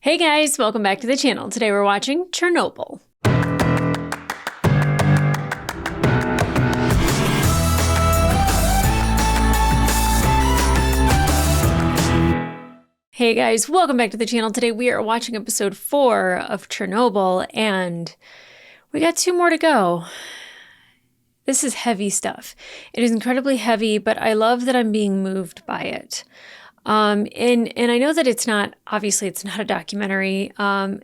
Hey guys, welcome back to the channel. Today we're watching Chernobyl. Hey guys, welcome back to the channel. Today we are watching episode 4 of Chernobyl and we got 2 more to go. This is heavy stuff. It is incredibly heavy, but I love that I'm being moved by it. And I know that it's not a documentary.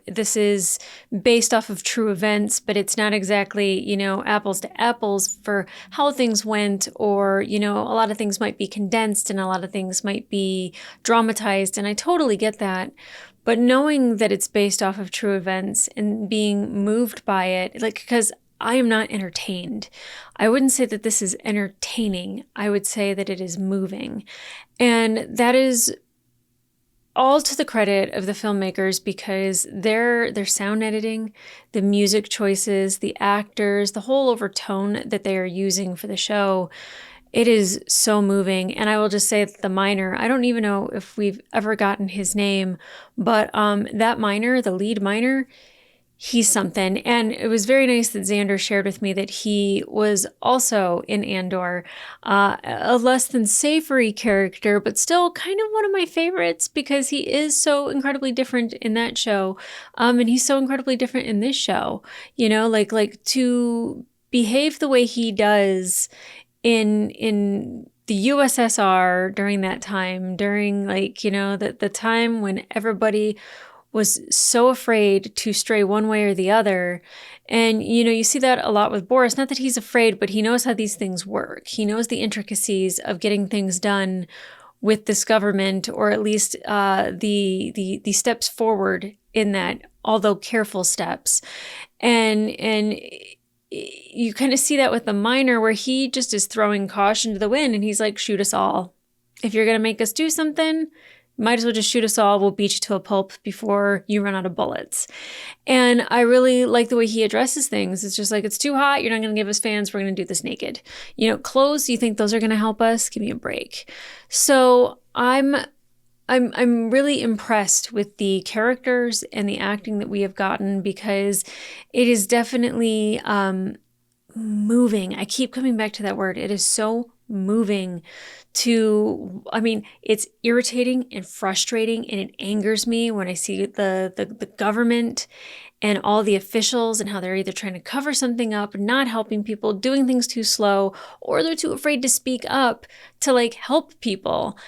This is based off of true events, but it's not exactly, apples to apples for how things went, or, a lot of things might be condensed and a lot of things might be dramatized. And I totally get that. But knowing that it's based off of true events and being moved by it, because I am not entertained. I wouldn't say that this is entertaining. I would say that it is moving. And that is all to the credit of the filmmakers, because their sound editing, the music choices, the actors, the whole overtone that they are using for the show, it is so moving. And I will just say that the miner, I don't even know if we've ever gotten his name, but that miner, the lead miner, he's something. And it was very nice that Xander shared with me that he was also in Andor, a less than savory character, but still kind of one of my favorites because he is so incredibly different in that show. And he's so incredibly different in this show, like to behave the way he does in the USSR during that time, during the time when everybody was so afraid to stray one way or the other. And, you see that a lot with Boris. Not that he's afraid, but he knows how these things work. He knows the intricacies of getting things done with this government, or at least the steps forward in that, although careful steps. And you kind of see that with the miner, where he just is throwing caution to the wind, and he's like, shoot us all. If you're going to make us do something, might as well just shoot us all. We'll beat you to a pulp before you run out of bullets. And I really like the way he addresses things. It's just like, it's too hot. You're not going to give us fans. We're going to do this naked. Clothes, you think those are going to help us? Give me a break. So I'm really impressed with the characters and the acting that we have gotten, because it is definitely moving. I keep coming back to that word. It is so moving it's irritating and frustrating, and it angers me when I see the government and all the officials and how they're either trying to cover something up, not helping people, doing things too slow, or they're too afraid to speak up to help people.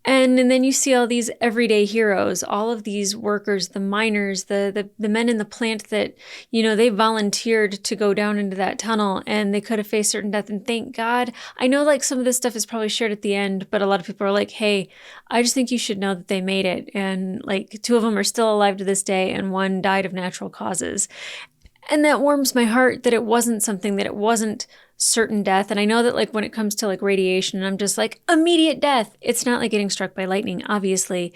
And then you see all these everyday heroes, all of these workers, the miners, the men in the plant that, they volunteered to go down into that tunnel, and they could have faced certain death. And thank God, I know some of this stuff is probably shared at the end, but a lot of people are like, hey, I just think you should know that they made it. And 2 of them are still alive to this day, and 1 died of natural causes. And that warms my heart that it wasn't certain death. And I know that when it comes to radiation, I'm just immediate death. It's not like getting struck by lightning, obviously.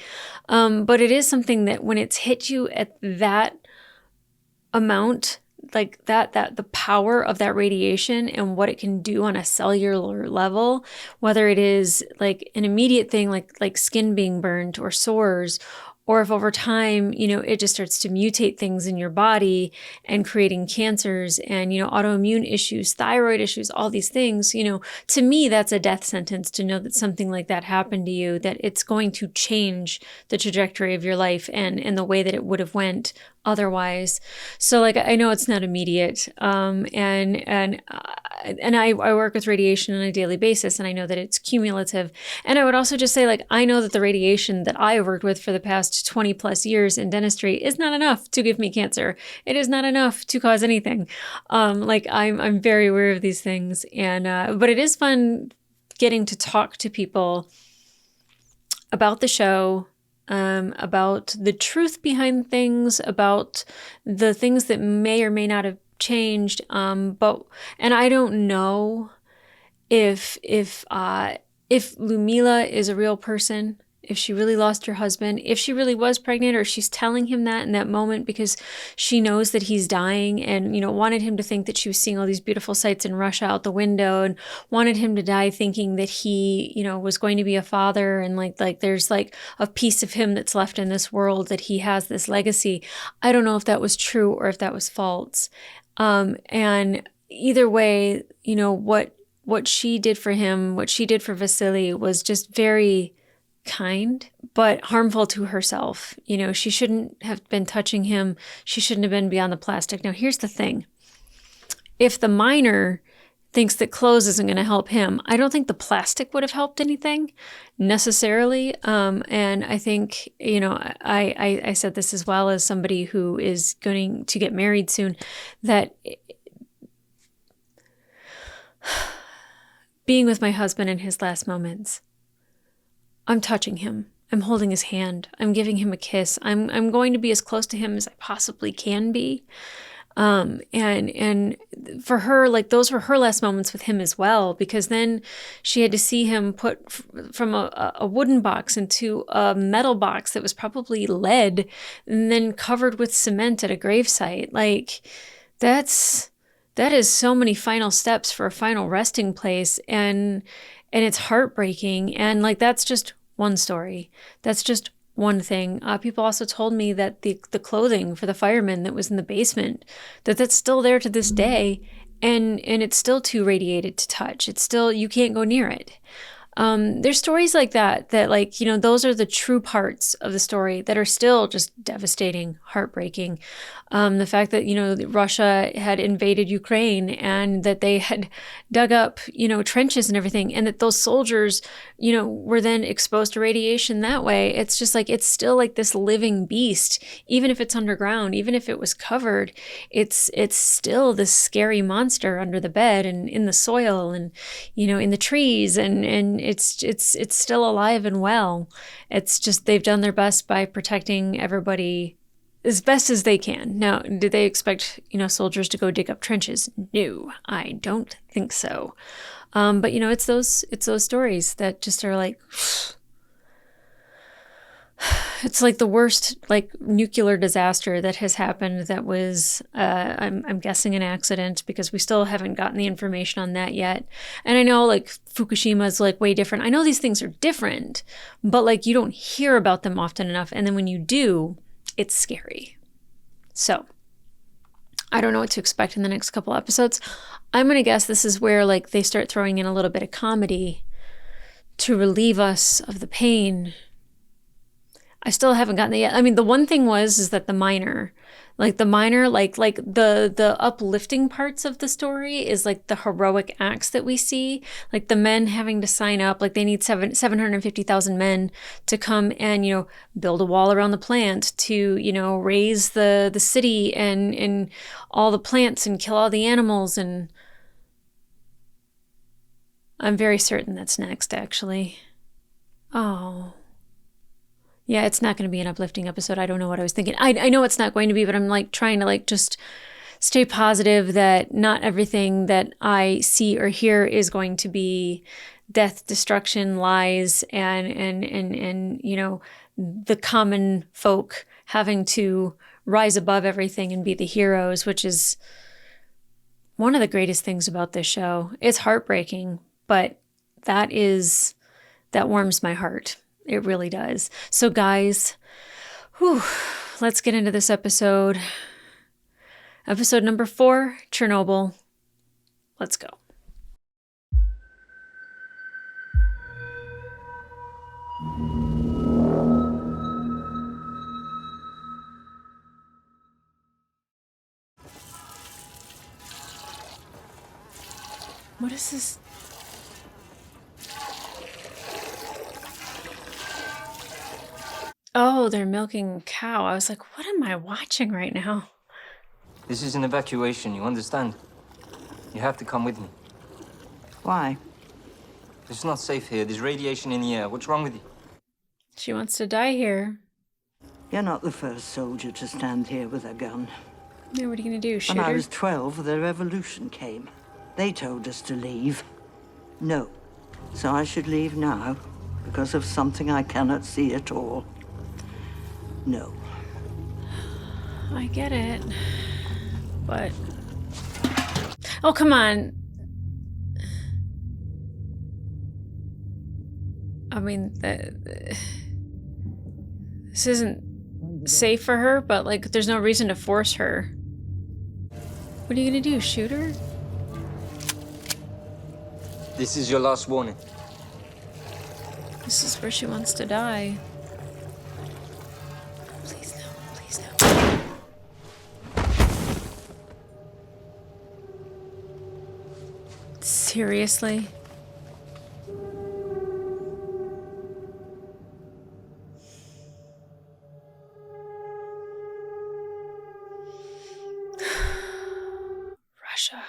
But it is something that when it's hit you at that amount, that the power of that radiation and what it can do on a cellular level, whether it is an immediate thing like skin being burnt or sores, or if over time, it just starts to mutate things in your body and creating cancers and, autoimmune issues, thyroid issues, all these things, to me, that's a death sentence to know that something like that happened to you, that it's going to change the trajectory of your life and the way that it would have went otherwise. So I know it's not immediate. And I work with radiation on a daily basis, and I know that it's cumulative. And I would also just say, I know that the radiation that I have worked with for the past 20 plus years in dentistry is not enough to give me cancer. It is not enough to cause anything. I'm very aware of these things, and but it is fun getting to talk to people about the show, about the truth behind things, about the things that may or may not have changed. And I don't know if Lumila is a real person, if she really lost her husband, if she really was pregnant, or she's telling him that in that moment because she knows that he's dying and, wanted him to think that she was seeing all these beautiful sights in Russia out the window and wanted him to die thinking that he, was going to be a father and like there's like a piece of him that's left in this world, that he has this legacy. I don't know if that was true or if that was false. And either way, what she did for him, what she did for Vasily was just very kind, but harmful to herself. She shouldn't have been touching him. She shouldn't have been beyond the plastic. Now, here's the thing. If the miner thinks that clothes isn't going to help him, I don't think the plastic would have helped anything necessarily. And I think, I said this as well as somebody who is going to get married soon, that being with my husband in his last moments, I'm touching him. I'm holding his hand. I'm giving him a kiss. I'm going to be as close to him as I possibly can be. And for her, like, those were her last moments with him as well, because then she had to see him put from a wooden box into a metal box that was probably lead and then covered with cement at a gravesite. Like, that is so many final steps for a final resting place. And it's heartbreaking. And like, that's just one story. That's just one thing. People also told me that the clothing for the firemen that was in the basement, that's still there to this day. And it's still too radiated to touch. It's still, you can't go near it. There's stories like that like, those are the true parts of the story that are still just devastating, heartbreaking. The fact that, Russia had invaded Ukraine and that they had dug up, trenches and everything, and that those soldiers, were then exposed to radiation that way. It's just like, it's still like this living beast, even if it's underground, even if it was covered, it's still this scary monster under the bed and in the soil and, in the trees, and it's still alive and well. It's just, they've done their best by protecting everybody as best as they can. Now, do they expect, soldiers to go dig up trenches? No, I don't think so. But it's those stories that just are like, it's like the worst, like, nuclear disaster that has happened. That was, I'm guessing, an accident, because we still haven't gotten the information on that yet. And I know, like, Fukushima is like way different. I know these things are different, but like, you don't hear about them often enough. And then when you do, it's scary. So I don't know what to expect in the next couple episodes. I'm going to guess this is where, like, they start throwing in a little bit of comedy to relieve us of the pain. I still haven't gotten it yet. I mean, the one thing is that the miner, like the uplifting parts of the story is like the heroic acts that we see, like the men having to sign up, like they need 750,000 men to come and, build a wall around the plant, to, raise the city and all the plants and kill all the animals. And I'm very certain that's next, actually. Oh. Yeah, it's not going to be an uplifting episode. I don't know what I was thinking. I know it's not going to be, but I'm like trying to like just stay positive that not everything that I see or hear is going to be death, destruction, lies, and the common folk having to rise above everything and be the heroes, which is one of the greatest things about this show. It's heartbreaking, but that warms my heart. It really does. So guys, let's get into this episode. Episode number 4, Chernobyl. Let's go. What is this? Oh, they're milking a cow. I was like, what am I watching right now? This is an evacuation, you understand? You have to come with me. Why? It's not safe here. There's radiation in the air. What's wrong with you? She wants to die here. You're not the first soldier to stand here with a gun. Yeah, what are you going to do, shoot When I her? was 12, the revolution came. They told us to leave. No. So I should leave now, because of something I cannot see at all. No. I get it. But... Oh, come on. I mean, this isn't safe for her, but, like, there's no reason to force her. What are you gonna do, shoot her? This is your last warning. This is where she wants to die. Please no, please no. Seriously? Russia.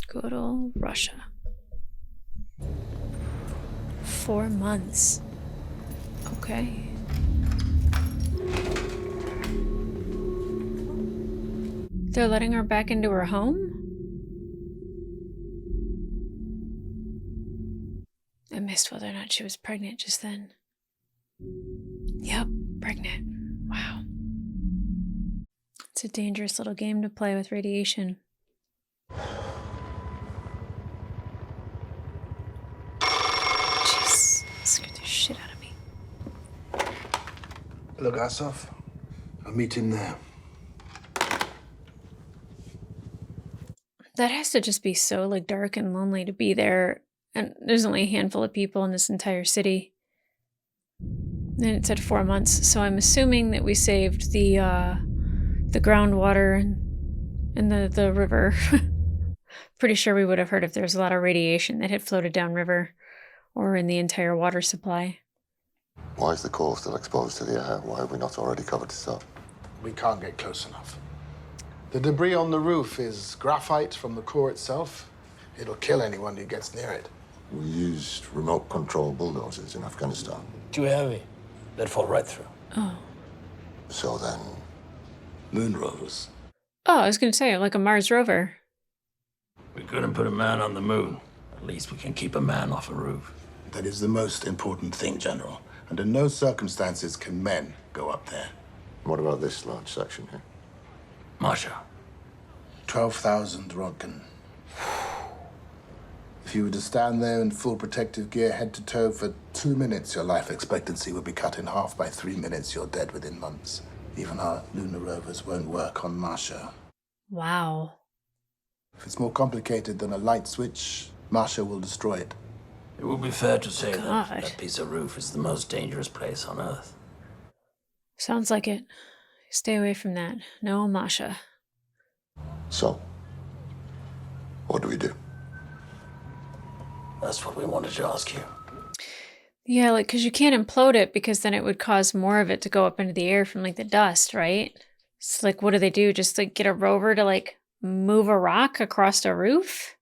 Good old Russia. 4 months. Okay. They're letting her back into her home? I missed whether or not she was pregnant just then. Yep, pregnant. Wow. It's a dangerous little game to play with radiation. Jeez, scared the shit out of me. Logasov, I'll meet him there. That has to just be so, like, dark and lonely to be there. And there's only a handful of people in this entire city. And it said 4 months, so I'm assuming that we saved the groundwater and the river. Pretty sure we would have heard if there was a lot of radiation that had floated downriver or in the entire water supply. Why is the core still exposed to the air? Why have we not already covered it up? We can't get close enough. The debris on the roof is graphite from the core itself. It'll kill anyone who gets near it. We used remote control bulldozers in Afghanistan. Too heavy. They'd fall right through. Oh. So then, Moon rovers. Oh, I was going to say, like a Mars rover. We couldn't put a man on the moon. At least we can keep a man off a roof. That is the most important thing, General. Under no circumstances can men go up there. what about this large section here? Masha. 12,000 Rodkin. If you were to stand there in full protective gear, head to toe, for 2 minutes, your life expectancy would be cut in half. By 3 minutes, you're dead within months. Even our lunar rovers won't work on Masha. Wow. If it's more complicated than a light switch, Masha will destroy it. It would be fair to say God. that piece of roof is the most dangerous place on Earth. Sounds like it. Stay away from that. No Masha. So, what do we do? That's what we wanted to ask you. Yeah, like, because you can't implode it because then it would cause more of it to go up into the air from, like, the dust, right? So, like, what do? Just, like, get a rover to, like, move a rock across a roof?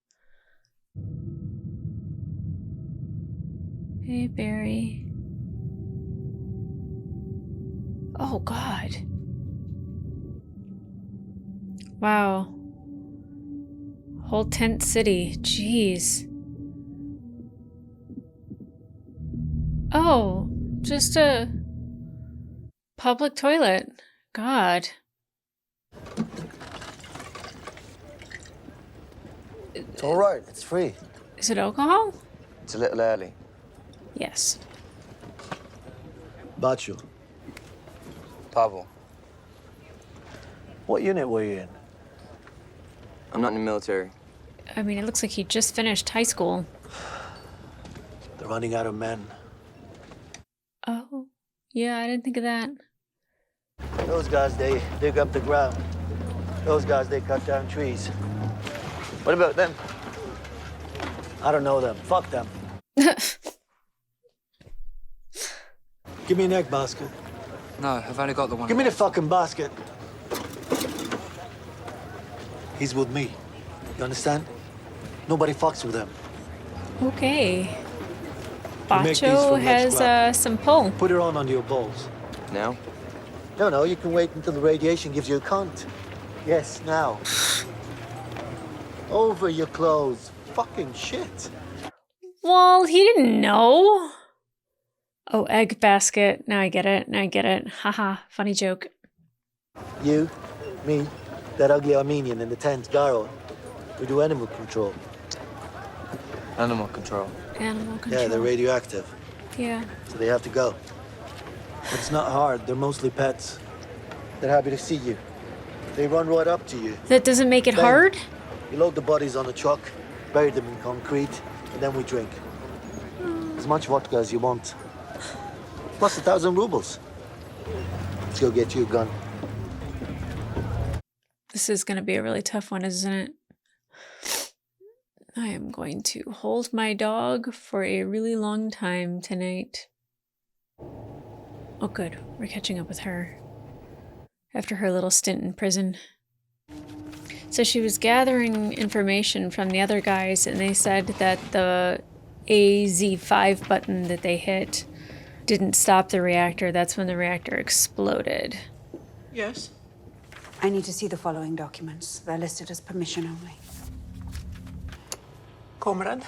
Hey, Barry. Oh, God. Wow. Whole tent city. Jeez. Oh, just a public toilet. God. It's all right. It's free. Is it alcohol? It's a little early. Yes. Bachu, Pavel, what unit were you in? I'm not in the military. I mean, it looks like he just finished high school. They're running out of men. Oh, yeah, I didn't think of that. Those guys, they dig up the ground. Those guys, they cut down trees. What about them? I don't know them. Fuck them. Give me an egg basket. No, I've only got the one. Give me the fucking basket. He's with me. You understand? Nobody fucks with him. Okay. You make these Bacho from red scrap. has some pull. Put it on under your balls. Now? No, you can wait until the radiation gives you a cunt. Yes, now. Over your clothes. Fucking shit. Well, he didn't know. Oh, egg basket. Now I get it. Haha, funny joke. You, me, that ugly Armenian in the tent, Garo. We do animal control. Animal control. Animal control. Yeah, they're radioactive, Yeah. so they have to go. But it's not hard. They're mostly pets. They're happy to see you. They run right up to you. That doesn't make it Then hard? You load the bodies on a truck, bury them in concrete, and then we drink. As much vodka as you want. Plus 1,000 rubles. Let's go get you a gun. This is going to be a really tough one, isn't it? I am going to hold my dog for a really long time tonight. Oh, good. We're catching up with her after her little stint in prison. So she was gathering information from the other guys, and they said that the AZ5 button that they hit didn't stop the reactor. That's when the reactor exploded. Yes. I need to see the following documents. They're listed as permission only. Comrade.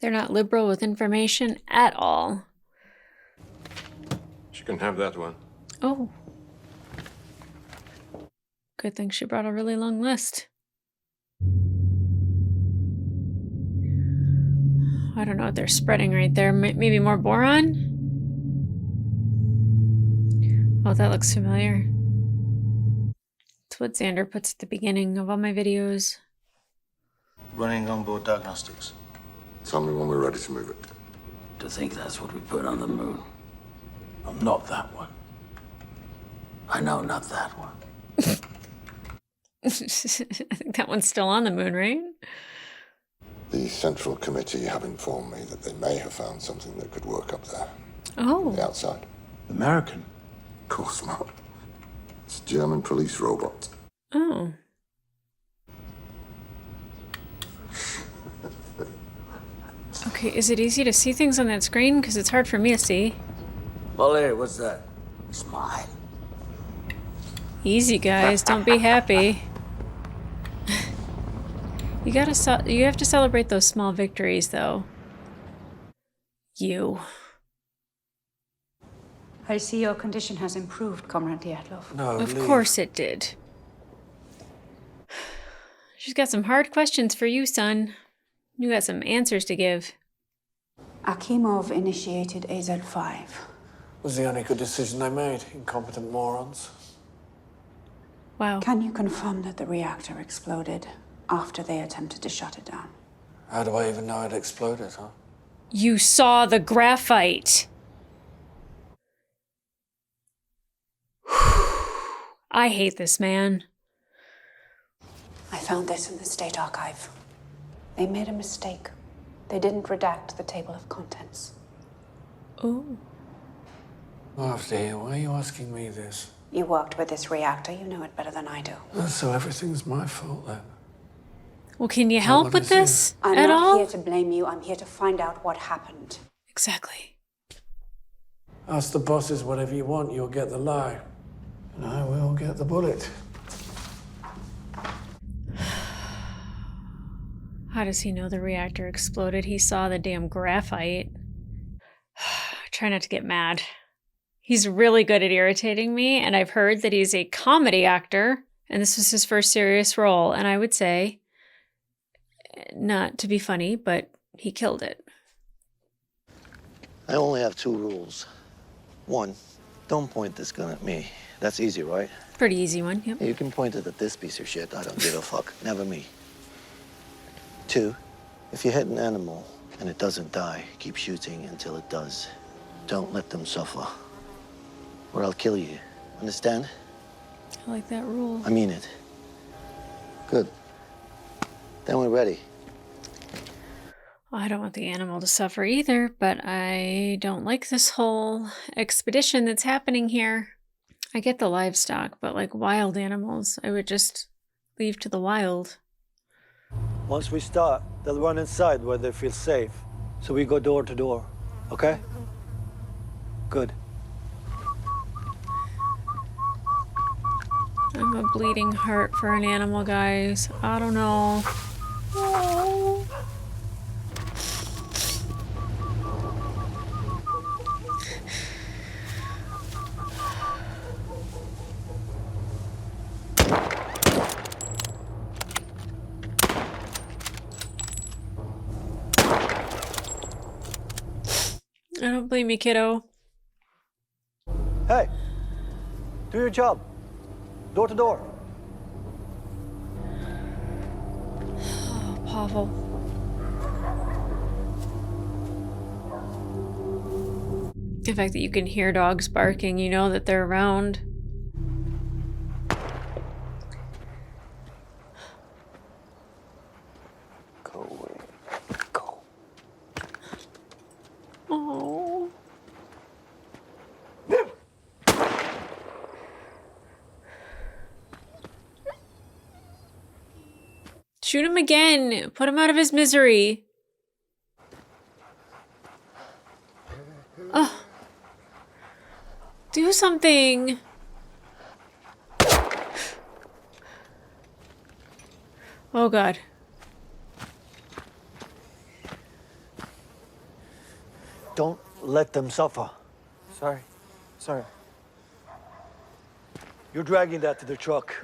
They're not liberal with information at all. She can have that one. Oh. Good thing she brought a really long list. I don't know what they're spreading right there. Maybe more boron? Oh, that looks familiar. It's what Xander puts at the beginning of all my videos. Running onboard diagnostics. Tell me when we're ready to move it. To think that's what we put on the moon. I'm not that one. I know, not that one. I think that one's still on the moon, right? The Central Committee have informed me that they may have found something that could work up there. Oh. On the outside. American? Of course not. It's a German police robot. Oh. Okay, is it easy to see things on that screen? Because it's hard for me to see. Wally, what's that? Smile. Easy, guys. Don't be happy. You have to celebrate those small victories, though. You. I see your condition has improved, Comrade Dyatlov. No, Of leave. course it did. She's got some hard questions for you, son. You got some answers to give. Akimov initiated AZ5. Was the only good decision they made. Incompetent morons. Wow. Can you confirm that the reactor exploded after they attempted to shut it down? How do I even know it exploded, huh? You saw the graphite. I hate this man. I found this in the State Archive. They made a mistake. They didn't redact the table of contents. Oh. Oh, dear, why are you asking me this? You worked with this reactor. You know it better than I do. Oh, so everything's my fault, then? Well, can you help what with is this I'm at not all? here to blame you. I'm here to find out what happened. Exactly. Ask the bosses whatever you want, you'll get the lie. And I will get the bullet. How does he know the reactor exploded? He saw the damn graphite. Try not to get mad. He's really good at irritating me, and I've heard that he's a comedy actor, and this was his first serious role, and I would say, not to be funny, but he killed it. I only have 2 rules. 1, don't point this gun at me. That's easy, right? Pretty easy one, yep. You can point it at this piece of shit. I don't give a fuck. Never me. 2, if you hit an animal and it doesn't die, keep shooting until it does. Don't let them suffer, or I'll kill you. Understand? I like that rule. I mean it. Good. Then we're ready. I don't want the animal to suffer either, but I don't like this whole expedition that's happening here. I get the livestock, but like wild animals, I would just leave to the wild. Once we start, they'll run inside where they feel safe. So we go door to door, okay? Good. I'm a bleeding heart for an animal, guys. I don't know. Oh. I don't blame you, kiddo. Hey, do your job. Door to door. Oh, Pavel. The fact that you can hear dogs barking, you know that they're around. Go away. Go. Oh. Shoot him again. Put him out of his misery. Oh. Do something. Oh, God. Don't let them suffer. Sorry. Sorry. You're dragging that to the truck.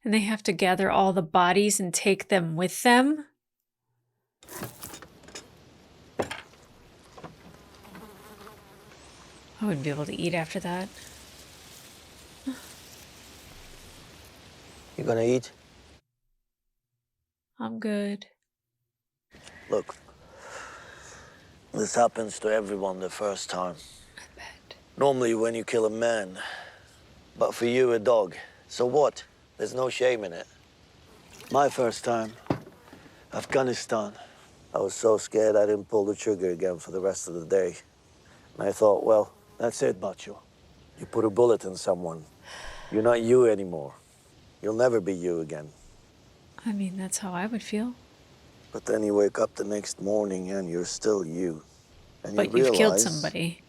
And they have to gather all the bodies and take them with them? I wouldn't be able to eat after that. You gonna eat? I'm good. Look, this happens to everyone the first time. I bet. Normally when you kill a man, but for you, a dog. So what? There's no shame in it. My first time, Afghanistan. I was so scared I didn't pull the trigger again for the rest of the day. And I thought, well, that's it, macho. You put a bullet in someone. You're not you anymore. You'll never be you again. I mean, that's how I would feel. But then you wake up the next morning and you're still you. And But you you've killed realize somebody.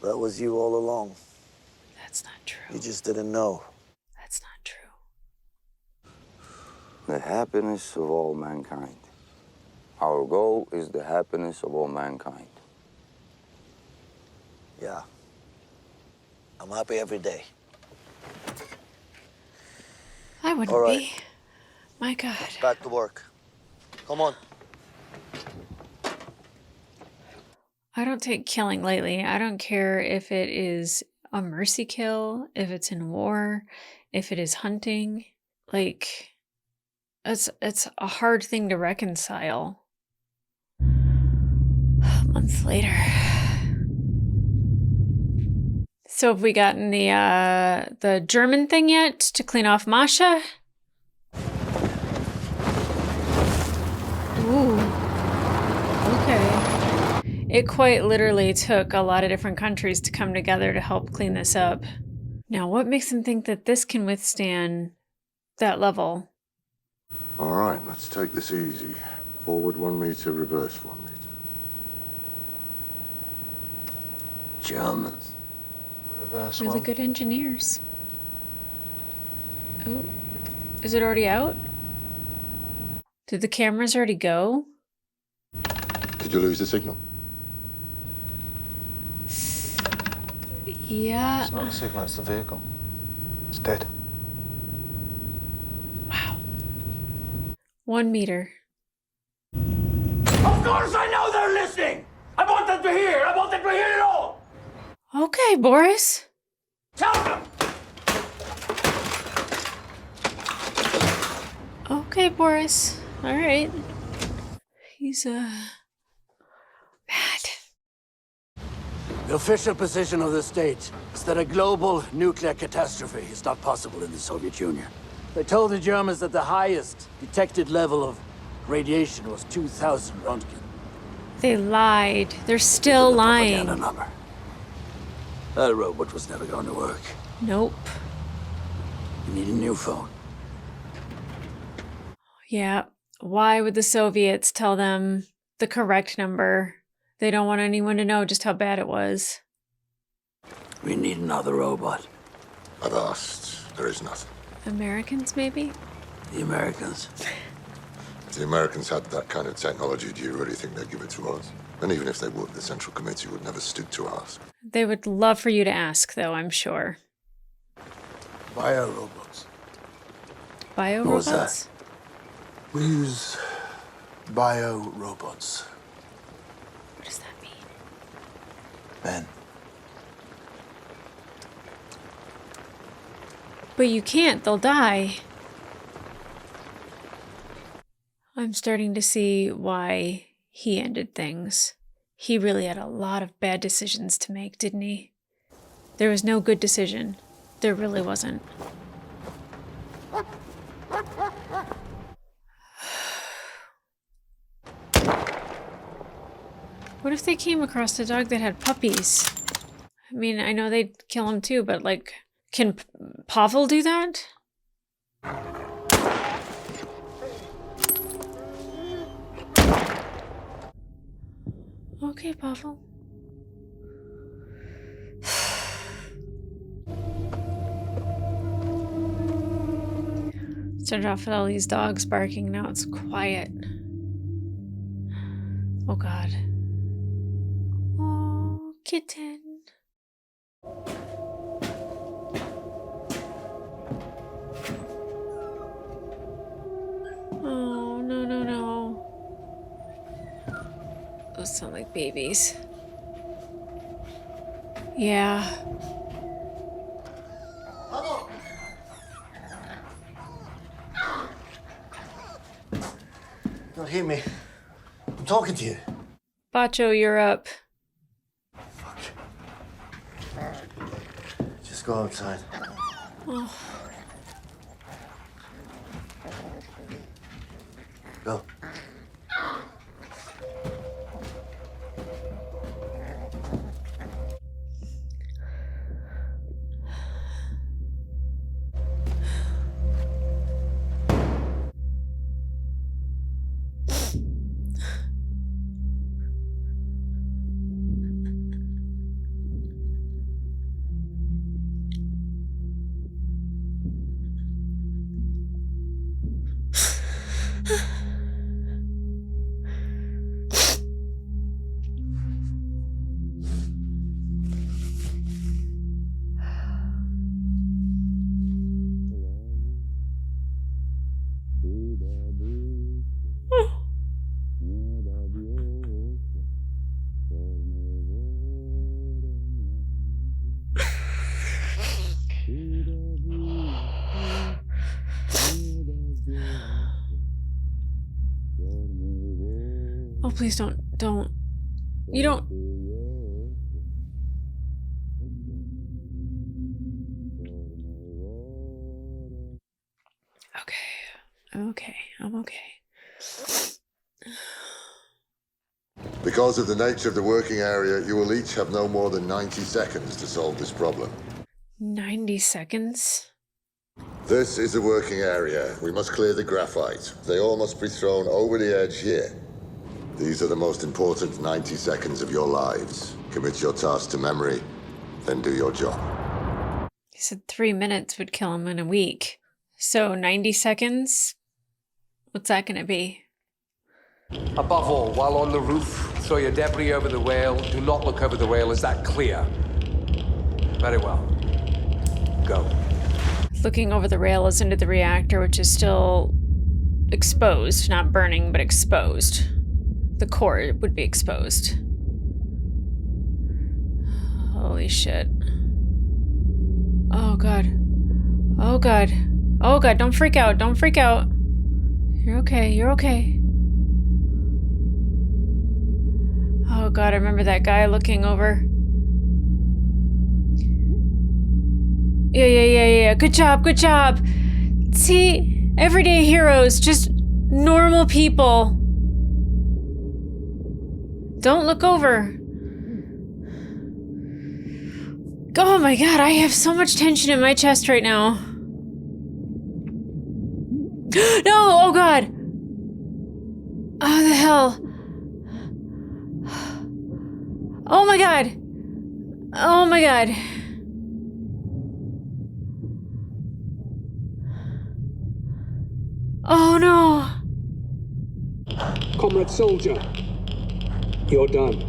that was you all along. That's not true. You just didn't know. That's not true. The happiness of all mankind. Our goal is the happiness of all mankind. Yeah. I'm happy every day. I wouldn't All right. be. My God. Back to work. Come on. I don't take killing lightly. I don't care if it is a mercy kill, if it's in war, if it is hunting. Like, it's a hard thing to reconcile. Months later. So have we gotten the German thing yet to clean off Masha? Ooh. Okay. It quite literally took a lot of different countries to come together to help clean this up. Now, what makes them think that this can withstand that level? All right, let's take this easy. Forward 1 meter, reverse 1 meter. Germans. Reverse Really one. good engineers. Oh, is it already out? Did the cameras already go? Did you lose the signal? Yeah. It's not a signal, it's the vehicle. It's dead. Wow. 1 meter. Of course I know they're listening! I want them to hear! I want them to hear it all! Okay, Boris. Tell them! Okay, Boris. All right. He's, bad. The official position of the state is that a global nuclear catastrophe is not possible in the Soviet Union. They told the Germans that the highest detected level of radiation was 2,000 Röntgen. They lied. They're still lying. Propaganda number. That robot was never going to work. Nope. You need a new phone. Yeah. Why would the Soviets tell them the correct number They don't want anyone to know just how bad it was. We need another robot. I've asked. There is nothing. Americans, maybe? The Americans. If the Americans had that kind of technology, do you really think they'd give it to us? And even if they would, the Central Committee would never stoop to ask. They would love for you to ask, though, I'm sure. Bio-robots. Bio-robots? What was that? We use bio-robots. What does that mean? Ben. But you can't, they'll die. I'm starting to see why he ended things. He really had a lot of bad decisions to make, didn't he? There was no good decision. There really wasn't. What if they came across a dog that had puppies? I mean, I know they'd kill him too, but like, can Pavel do that? Okay, Pavel. Started off with all these dogs barking, now it's quiet. Oh God. Oh, kitten. Oh, no, no, no. Those sound like babies. Yeah. Don't hear me. I'm talking to you. Bacho, you're up. Fuck. Just go outside. Oh. Go. Oh, please don't. You don't. Okay. I'm okay. Because of the nature of the working area, you will each have no more than 90 seconds to solve this problem. 90 seconds? This is the working area. We must clear the graphite. They all must be thrown over the edge here. These are the most important 90 seconds of your lives. Commit your task to memory, then do your job. He said 3 minutes would kill him in a week. So 90 seconds? What's that gonna be? Above all, while on the roof, throw your debris over the rail. Do not look over the rail. Is that clear? Very well. Go. Looking over the rail is into the reactor, which is still exposed. Not burning, but exposed. The core would be exposed. Holy shit. Oh God. Oh God. Oh God, don't freak out. Don't freak out. You're okay. You're okay. Oh God, I remember that guy looking over. Yeah. Good job. See? Everyday heroes. Just normal people. Don't look over. Oh my God, I have so much tension in my chest right now. No! Oh God! Oh, the hell. Oh my god! Oh my god. Oh no! Comrade soldier, you're done.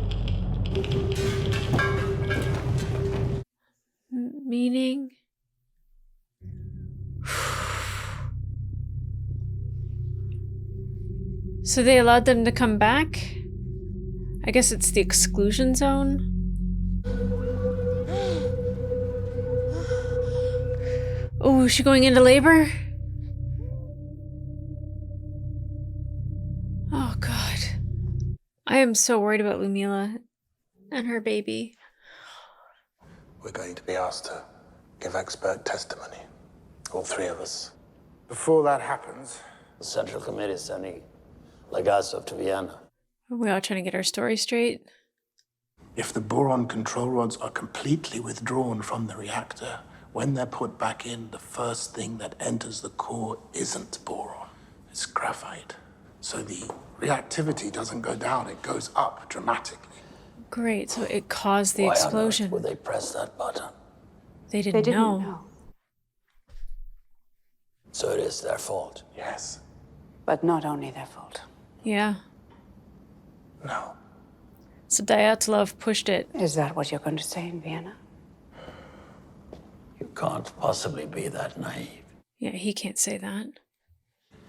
Meaning? So they allowed them to come back? I guess it's the exclusion zone? Oh, is she going into labor? Oh god. I am so worried about Lumila and her baby. We're going to be asked to give expert testimony. All three of us. Before that happens, The Central Committee is sending Legasov to Vienna. Are we all trying to get our story straight? If the boron control rods are completely withdrawn from the reactor, when they're put back in, the first thing that enters the core isn't boron, it's graphite. So the reactivity doesn't go down, it goes up dramatically. Great, so it caused the Why explosion. on earth would they press that button? They didn't know. So it is their fault. Yes. But not only their fault. Yeah. No. So Dyatlov pushed it. Is that what you're going to say in Vienna? You can't possibly be that naive. Yeah, he can't say that.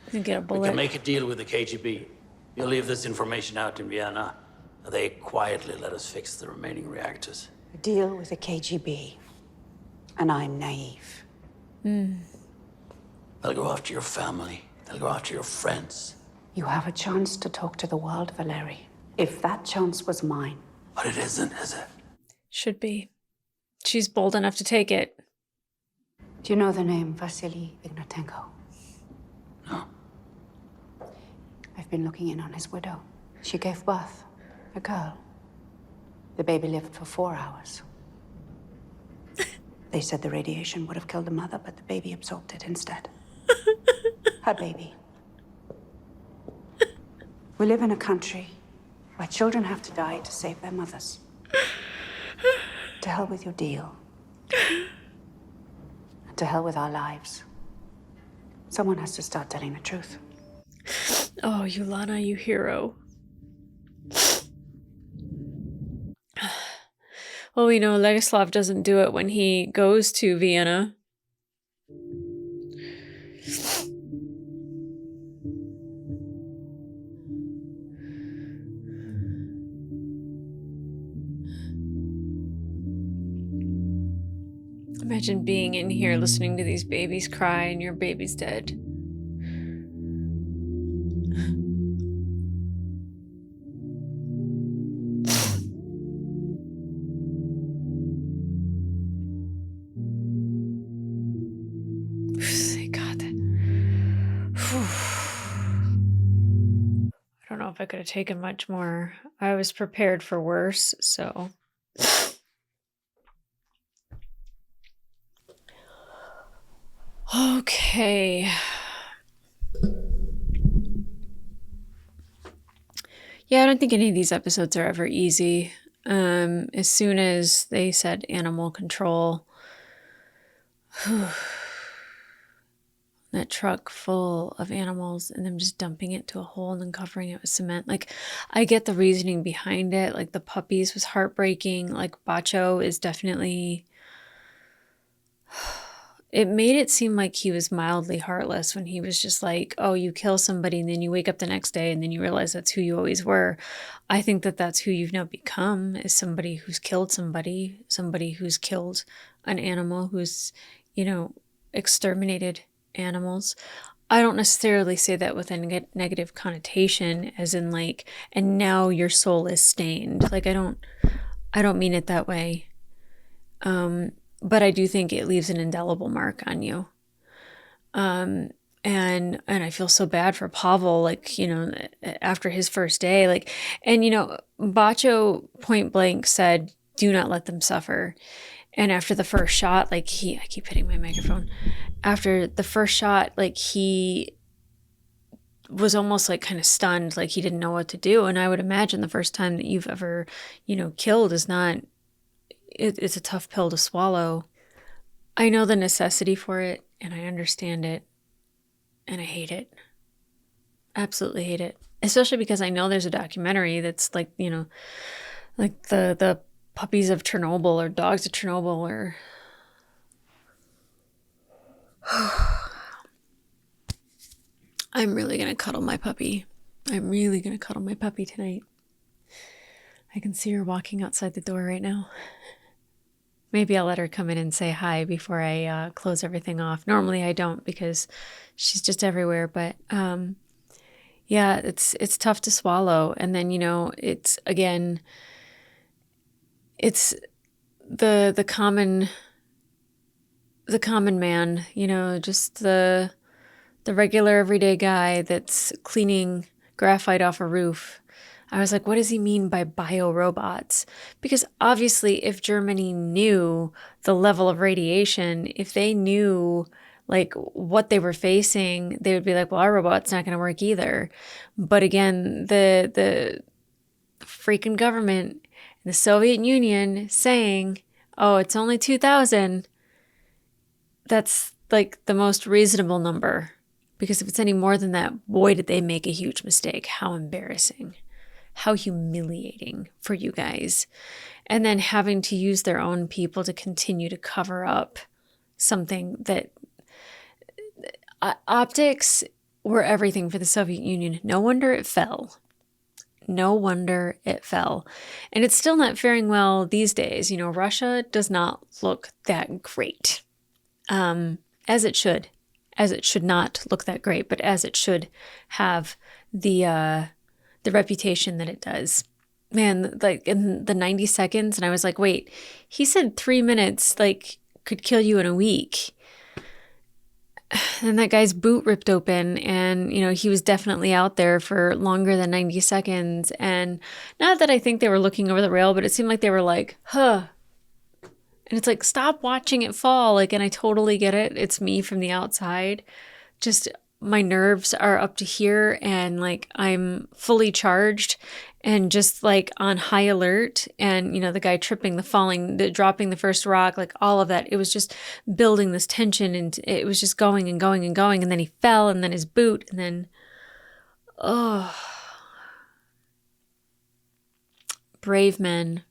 He can get a We bullet. can make a deal with the KGB. You leave this information out in Vienna. They quietly let us fix the remaining reactors. A deal with the KGB. And I'm naive. They'll go after your family. They'll go after your friends. You have a chance to talk to the world, Valery. If that chance was mine. But it isn't, is it? Should be. She's bold enough to take it. Do you know the name Vasily Ignatenko? No. I've been looking in on his widow. She gave birth. A girl. The baby lived for 4 hours. They said the radiation would have killed the mother, but the baby absorbed it instead. Her baby. We live in a country where children have to die to save their mothers. To hell with your deal. And to hell with our lives. Someone has to start telling the truth. Oh, Yulana, you hero. Well, we know Legislav doesn't do it when he goes to Vienna. Imagine being in here listening to these babies cry and your baby's dead. Thank God. I don't know if I could have taken much more. I was prepared for worse, so... Okay. Yeah, I don't think any of these episodes are ever easy. As soon as they said animal control, that truck full of animals and them just dumping it to a hole and then covering it with cement. Like, I get the reasoning behind it. Like, the puppies was heartbreaking. Like, Bacho is definitely... It made it seem like he was mildly heartless when he was just like, oh, you kill somebody and then you wake up the next day and then you realize that's who you always were. I think that that's who you've now become, is somebody who's killed somebody who's killed an animal, who's, you know, exterminated animals. I don't necessarily say that with a negative connotation, as in like, and now your soul is stained. Like, I don't mean it that way. But I do think it leaves an indelible mark on you. And I feel so bad for Pavel, like, you know, after his first day, like, and, you know, Bacho point blank said, do not let them suffer. And after the first shot, like I keep hitting my microphone. After the first shot, like he was almost like kind of stunned, like he didn't know what to do. And I would imagine the first time that you've ever, killed is not, it's a tough pill to swallow. I know the necessity for it, and I understand it, and I hate it. Absolutely hate it. Especially because I know there's a documentary that's like, like the puppies of Chernobyl or dogs of Chernobyl or... I'm really going to cuddle my puppy. I'm really going to cuddle my puppy tonight. I can see her walking outside the door right now. Maybe I'll let her come in and say hi before I close everything off. Normally I don't because she's just everywhere. But yeah, it's tough to swallow. And then, it's again, it's the common man, just the regular everyday guy that's cleaning graphite off a roof. I was like, what does he mean by biorobots? Because obviously if Germany knew the level of radiation, if they knew like what they were facing, they would be like, well, our robot's not going to work either. But again, the freaking government in the Soviet Union saying, oh, it's only 2,000. That's like the most reasonable number. Because if it's any more than that, boy, did they make a huge mistake. How embarrassing. How humiliating for you guys. And then having to use their own people to continue to cover up something that... optics were everything for the Soviet Union. No wonder it fell. No wonder it fell. And it's still not faring well these days. Russia does not look that great. As it should. As it should not look that great, but as it should have the reputation that it does. Man, like in the 90 seconds, and I was like, wait, he said 3 minutes, like, could kill you in a week. And that guy's boot ripped open, and, he was definitely out there for longer than 90 seconds. And not that I think they were looking over the rail, but it seemed like they were like, huh. And it's like, stop watching it fall. Like, and I totally get it. It's me from the outside. Just my nerves are up to here and like I'm fully charged and just like on high alert. And, the guy tripping, the falling, the dropping the first rock, like all of that. It was just building this tension and it was just going and going and going. And then he fell and then his boot and then, oh, brave men,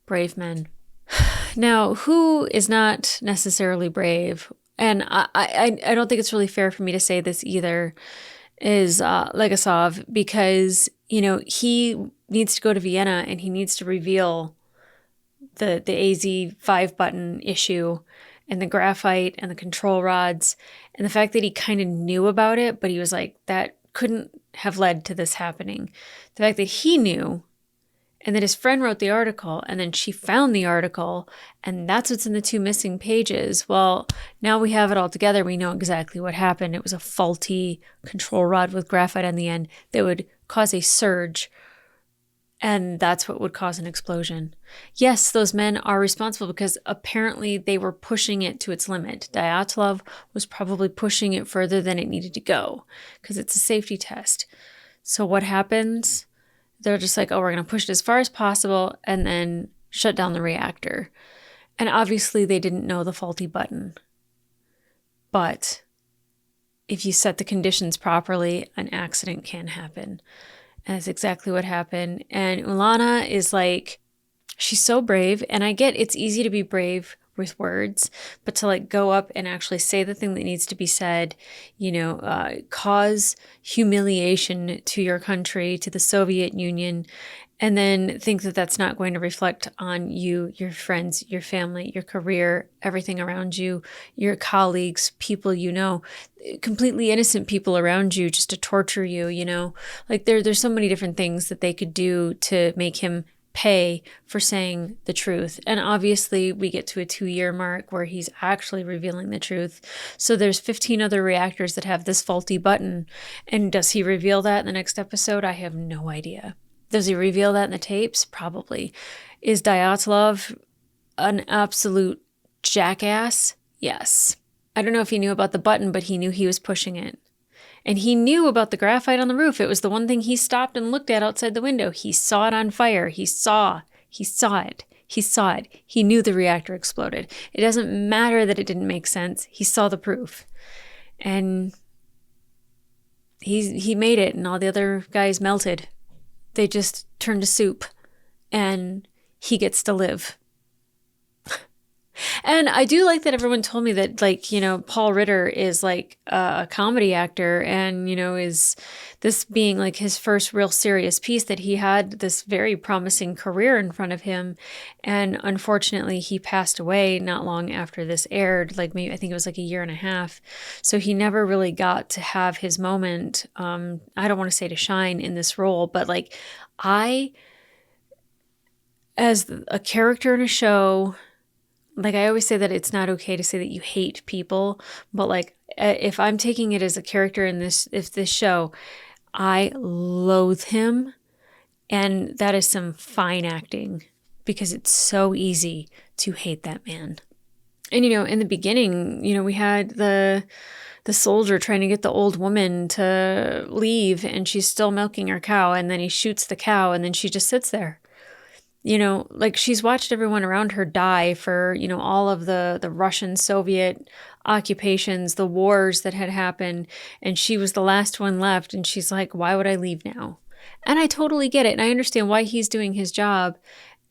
brave men. Now, who is not necessarily brave, and I don't think it's really fair for me to say this either, is Legasov, because, he needs to go to Vienna and he needs to reveal the AZ5 button issue and the graphite and the control rods and the fact that he kind of knew about it, but he was like, that couldn't have led to this happening. The fact that he knew and that his friend wrote the article, and then she found the article, and that's what's in the 2 missing pages. Well, now we have it all together. We know exactly what happened. It was a faulty control rod with graphite on the end that would cause a surge, and that's what would cause an explosion. Yes, those men are responsible because apparently they were pushing it to its limit. Dyatlov was probably pushing it further than it needed to go because it's a safety test. So what happens? They're just like, oh, we're going to push it as far as possible and then shut down the reactor. And obviously they didn't know the faulty button. But if you set the conditions properly, an accident can happen. And that's exactly what happened. And Ulana is like, she's so brave. And I get it's easy to be brave with words, but to like go up and actually say the thing that needs to be said, cause humiliation to your country, to the Soviet Union, and then think that that's not going to reflect on you, your friends, your family, your career, everything around you, your colleagues, people completely innocent people around you just to torture you, like there's so many different things that they could do to make him pay for saying the truth. And obviously we get to a 2-year mark where he's actually revealing the truth. So there's 15 other reactors that have this faulty button. And does he reveal that in the next episode? I have no idea. Does he reveal that in the tapes? Probably. Is Dyatlov an absolute jackass? Yes. I don't know if he knew about the button, but he knew he was pushing it. And he knew about the graphite on the roof. It was the one thing he stopped and looked at outside the window. He saw it on fire. He saw it. He knew the reactor exploded. It doesn't matter that it didn't make sense. He saw the proof. And he made it, and all the other guys melted. They just turned to soup, and he gets to live. And I do like that everyone told me that, like, you know, Paul Ritter is like a comedy actor, and, you know, is this being like his first real serious piece, that he had this very promising career in front of him. And unfortunately, he passed away not long after this aired, like maybe I think it was like a year and a half. So he never really got to have his moment. I don't want to say to shine in this role, but like as a character in a show, like I always say that it's not okay to say that you hate people, but like if I'm taking it as a character in this show, I loathe him, and that is some fine acting, because it's so easy to hate that man. And, you know, in the beginning, you know, we had the soldier trying to get the old woman to leave, and she's still milking her cow, and then he shoots the cow, and then she just sits there. You know, like she's watched everyone around her die for, you know, all of the Russian, Soviet occupations, the wars that had happened, and she was the last one left, and she's like, why would I leave now? And I totally get it, and I understand why he's doing his job,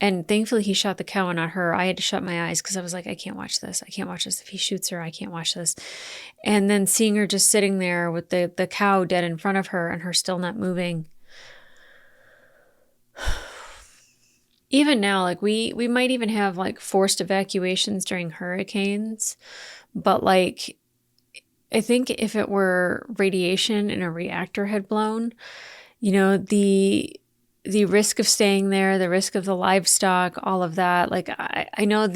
and thankfully he shot the cow and not her. I had to shut my eyes because I was like, I can't watch this. I can't watch this. If he shoots her, I can't watch this. And then seeing her just sitting there with the cow dead in front of her and her still not moving. Even now, like we might even have like forced evacuations during hurricanes, but like I think if it were radiation and a reactor had blown, you know, the risk of staying there, the risk of the livestock, all of that, like I know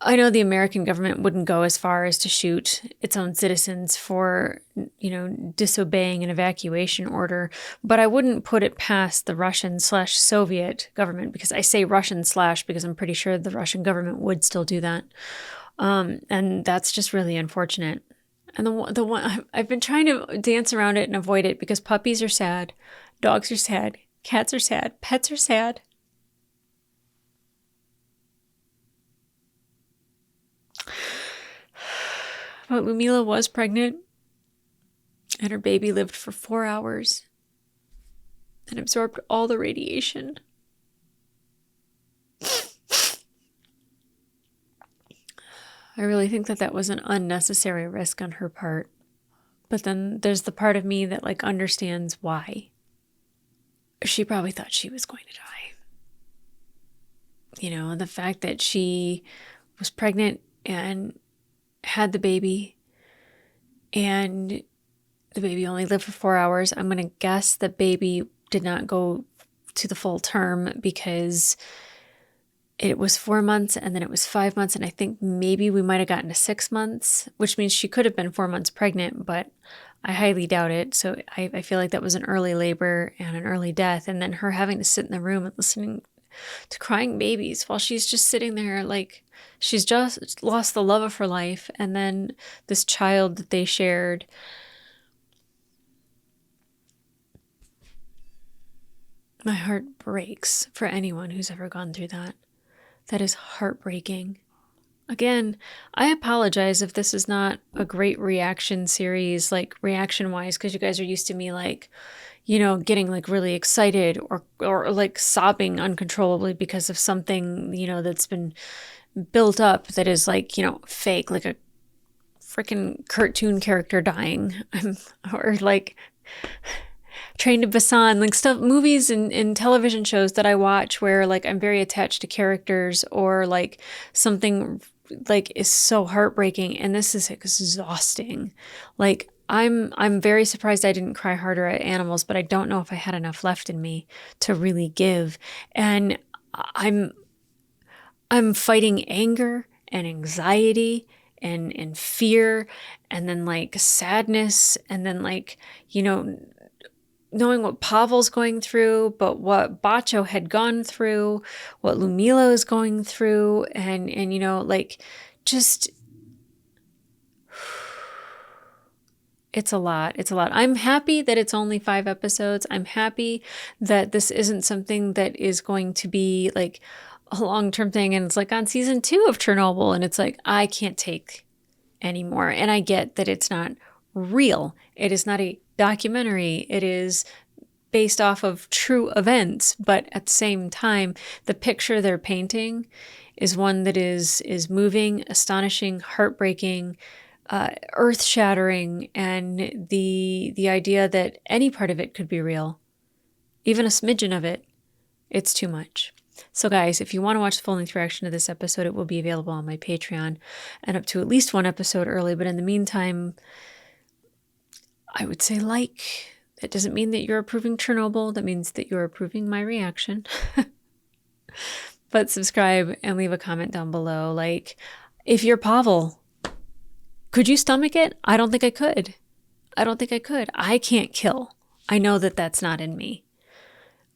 I know the American government wouldn't go as far as to shoot its own citizens for, you know, disobeying an evacuation order, but I wouldn't put it past the Russian/Soviet government, because I say Russian/ because I'm pretty sure the Russian government would still do that. And that's just really unfortunate. And the one I've been trying to dance around it and avoid it, because puppies are sad, dogs are sad, cats are sad, pets are sad. But Lumila was pregnant, and her baby lived for 4 hours and absorbed all the radiation. I really think that was an unnecessary risk on her part. But then there's the part of me that like understands why. She probably thought she was going to die. You know, the fact that she was pregnant and had the baby, and the baby only lived for 4 hours. I'm going to guess the baby did not go to the full term, because it was 4 months and then it was 5 months. And I think maybe we might have gotten to 6 months, which means she could have been 4 months pregnant, but I highly doubt it. So I feel like that was an early labor and an early death. And then her having to sit in the room and listening to crying babies while she's just sitting there, like she's just lost the love of her life. And then this child that they shared. My heart breaks for anyone who's ever gone through that. That is heartbreaking. Again, I apologize if this is not a great reaction series, like reaction-wise, because you guys are used to me, like, you know, getting like really excited or like sobbing uncontrollably because of something, you know, that's been built up that is like, you know, fake, like a freaking cartoon character dying, or like Train to Busan, like stuff, movies and television shows that I watch where like I'm very attached to characters, or like something like is so heartbreaking, and this is exhausting. Like I'm very surprised I didn't cry harder at animals, but I don't know if I had enough left in me to really give. And I'm fighting anger and anxiety and fear, and then like sadness, and then like, you know, knowing what Pavel's going through, but what Bacho had gone through, what Lumila is going through, and you know, like just It's a lot. It's a lot. I'm happy that it's only 5 episodes. I'm happy that this isn't something that is going to be like a long-term thing. And it's like on season 2 of Chernobyl. And it's like, I can't take anymore. And I get that it's not real. It is not a documentary. It is based off of true events. But at the same time, the picture they're painting is one that is moving, astonishing, heartbreaking, earth-shattering, and the idea that any part of it could be real, even a smidgen of it, it's too much. So guys, if you want to watch the full-length reaction to this episode, it will be available on my Patreon and up to at least 1 episode early. But in the meantime, I would say like. That doesn't mean that you're approving Chernobyl. That means that you're approving my reaction. But subscribe and leave a comment down below. Like, if you're Pavel, could you stomach it? I don't think I could. I don't think I could. I can't kill. I know that that's not in me.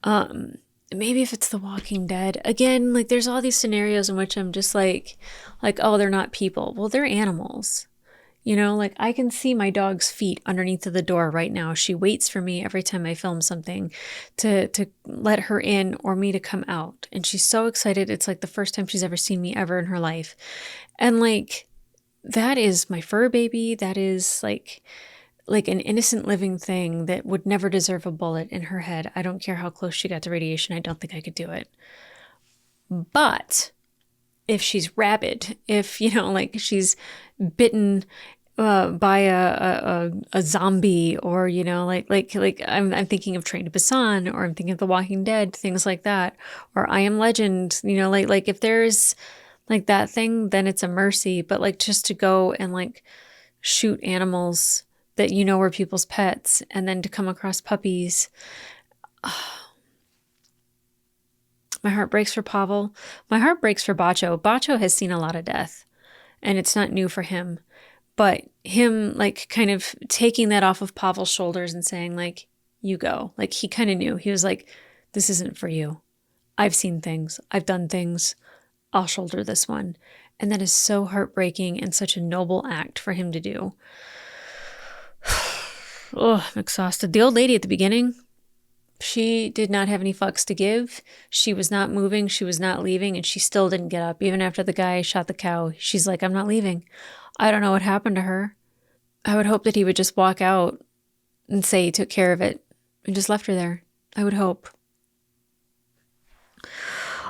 Maybe if it's The Walking Dead. Again, like there's all these scenarios in which I'm just like, oh, they're not people. Well, they're animals. You know, like I can see my dog's feet underneath of the door right now. She waits for me every time I film something to let her in or me to come out. And she's so excited. It's like the first time she's ever seen me ever in her life. And like, that is my fur baby. That is like an innocent living thing that would never deserve a bullet in her head. I don't care how close she got to radiation. I don't think I could do it. But if she's rabid, if, you know, like she's bitten by a zombie, or, you know, like I'm thinking of Train to Busan, or I'm thinking of The Walking Dead, things like that, or I Am Legend, you know, like if there's like that thing, then it's a mercy. But like just to go and like shoot animals that you know were people's pets, and then to come across puppies. My heart breaks for Pavel. My heart breaks for Bacho. Bacho has seen a lot of death, and it's not new for him. But him like kind of taking that off of Pavel's shoulders and saying like, you go. Like he kind of knew. He was like, this isn't for you. I've seen things. I've done things. I'll shoulder this one. And that is so heartbreaking and such a noble act for him to do. Oh, I'm exhausted. The old lady at the beginning, she did not have any fucks to give. She was not moving. She was not leaving. And she still didn't get up. Even after the guy shot the cow, she's like, I'm not leaving. I don't know what happened to her. I would hope that he would just walk out and say he took care of it and just left her there. I would hope.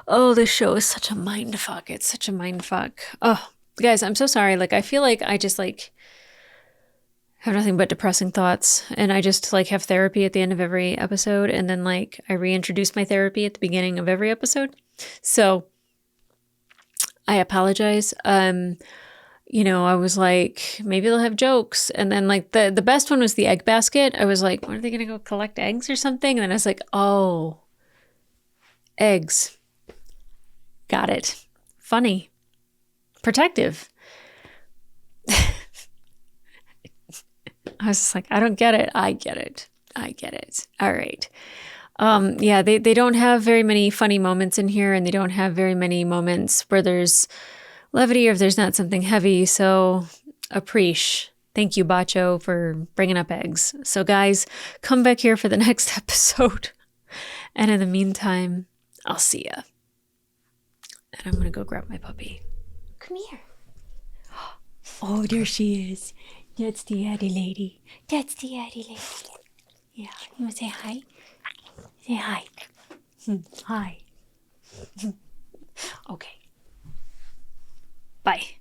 Oh, this show is such a mind fuck. It's such a mind fuck. Oh, guys, I'm so sorry. Like, I feel like I just like have nothing but depressing thoughts, and I just like have therapy at the end of every episode, and then like I reintroduce my therapy at the beginning of every episode. So I apologize. You know, I was like, maybe they'll have jokes. And then like the best one was the egg basket. I was like, when are they going to go collect eggs or something? And then I was like, oh, eggs. Got it. Funny. Protective. I was just like, I don't get it. I get it. I get it. All right. Yeah, they don't have very many funny moments in here, and they don't have very many moments where there's levity or if there's not something heavy. So appreciate. Thank you, Bacho, for bringing up eggs. So guys, come back here for the next episode. And in the meantime, I'll see ya. And I'm going to go grab my puppy. Come here. Oh, there she is. That's the Addy lady. That's the Addy lady. Yeah. You want to say hi? Say hi. Hi. Okay. Bye.